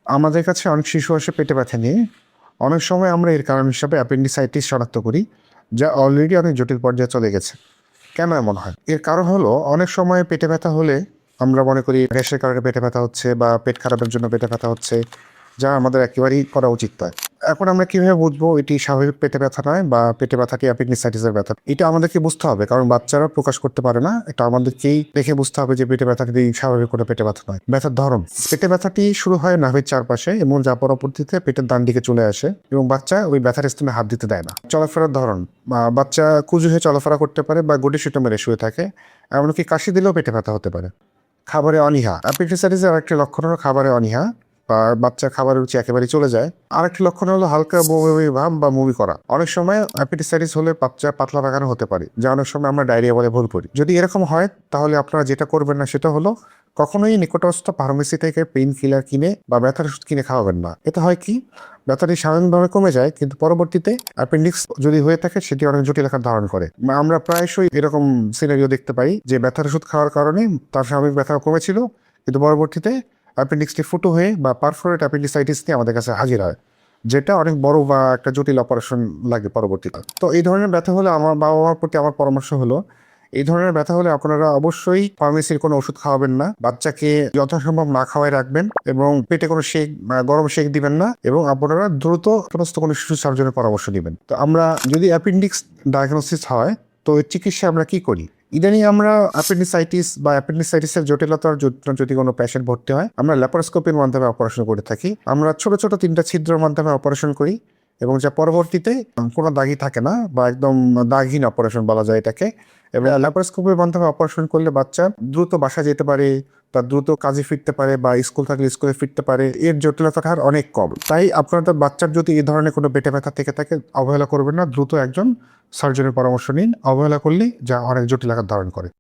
আমাদের কাছে অনেক শিশু আসে পেটে ব্যথা নিয়ে। অনেক সময় আমরা এর কারণ হিসাবে অ্যাপেন্ডিসাইটিস শনাক্ত করি, যা অলরেডি অনেক জটিল পর্যায়ে চলে গেছে। কেন এমন হয়? এর কারণ হলো অনেক সময় পেটে ব্যথা হলে আমরা মনে করি গ্যাসের কারণে পেটে ব্যথা হচ্ছে বা পেট খারাপের জন্য পেটে ব্যথা হচ্ছে, যা আমাদের একেবারেই করা উচিত নয়। এখন আমরা কিভাবে বুঝবো এটি স্বাভাবিক পেটে ব্যথা নয় বা পেটে ব্যথাটি অ্যাপেন্ডিসাইটিসের ব্যথা? এটা আমাদেরকে বুঝতে হবে, কারণ বাচ্চারা প্রকাশ করতে পারে না। এটা আমাদেরকেই দেখে বুঝতে হবে যে পেটে ব্যথাটি স্বাভাবিক কোনো পেটে ব্যথা নয়। ব্যথার ধরন: পেটে ব্যথাটি শুরু হয় নাভির চারপাশে এবং যা পরবর্তীতে পেটের ডান দিকে চলে আসে এবং বাচ্চা ওই ব্যথার স্থানে হাত দিতে দেয় না। চলাফেরার ধরন: বাচ্চা কুঁজু হয়ে চলাফেরা করতে পারে বা গুটি সুটো মেরে শুয়ে থাকে। এমনকি কাশি দিলেও পেটে ব্যথা হতে পারে। খাবারে অনীহা: অ্যাপেন্ডিসাইটিসের আরেকটি লক্ষণ হলো খাবারে অনীহা বা বাচ্চার খাবারের রুচি একেবারে চলে যায়। আরেকটি লক্ষণ হলো হালকা বমি ভাব বা বমি করা। অনেক সময় অ্যাপেন্ডিসাইটিস হলে বাচ্চা পাতলা পায়খানা হতে পারে, যা অনেক সময় আমরা ডায়রিয়া বলে ভুল করি। যদি এরকম হয় তাহলে আপনারা যেটা করবেন না সেটা হলো কখনোই নিকটস্থ ফার্মেসি থেকে পেইন কিলার কিনে বা ব্যথার ওষুধ কিনে খাওয়াবেন না। এতে হয় কি, ব্যথাটি স্বাভাবিকভাবে কমে যায়, কিন্তু পরবর্তীতে অ্যাপেন্ডিক্স যদি হয়ে থাকে সেটি অনেক জটিল আকার ধারণ করে। আমরা প্রায়শই এরকম সিনারিও দেখতে পাই যে ব্যথার ওষুধ খাওয়ার কারণে তার স্বাভাবিক ব্যথা কমেছিল, কিন্তু পরবর্তীতে অ্যাপেন্ডিক্সটি ফুটো হয়ে বা পারফোরেট অ্যাপেন্ডিসাইটিস নিয়ে আমাদের কাছে হাজির হয়, যেটা অনেক বড় বা একটা জটিল অপারেশন লাগে পরবর্তীতে। তো এই ধরনের ব্যথা হলে আমার বাবা মার প্রতি আমার পরামর্শ হলো, এই ধরনের ব্যথা হলে আপনারা অবশ্যই ফার্মেসির কোনো ওষুধ খাওয়াবেন না, বাচ্চাকে যথাসম্ভব না খাওয়াই রাখবেন এবং পেটে কোনো শেক গরম শেক দিবেন না, এবং আপনারা দ্রুত সমস্ত কোনো শিশু সার্জনের পরামর্শ দিবেন। তো আমরা যদি অ্যাপেন্ডিক্স ডায়াগনোসিস হয়, তো এর চিকিৎসা আমরা কি করি? ইদানিং আমরা অ্যাপেন্ডিসাইটিস বা অ্যাপেন্ডিসাইটিসের জটিলতার জন্য যদি কোনো পেশেন্ট ভর্তি হয়, আমরা ল্যাপারোস্কোপির মাধ্যমে অপারেশন করে থাকি। আমরা ছোট ছোট 3টা ছিদ্রের মাধ্যমে অপারেশন করি এবং যা পরবর্তীতে কোনো দাগই থাকে না বা একদম দাগহীন অপারেশন বলা যায় এটাকে। এবং ল্যাপারোস্কোপির মাধ্যমে অপারেশন করলে বাচ্চা দ্রুত বাসা যেতে পারে, তার দ্রুত কাজে ফিরতে পারে বা স্কুল থাকলে স্কুলে ফিরতে পারে। এর জটিলতার হার অনেক কম। তাই আপনাদের বাচ্চার যদি এই ধরনের কোনো পেটে ব্যথা থেকে থাকে, অবহেলা করবেন না, দ্রুত একজন সার্জনের পরামর্শ নিন। অবহেলা করলেই যা অনেক জটিল আকার ধারণ করে।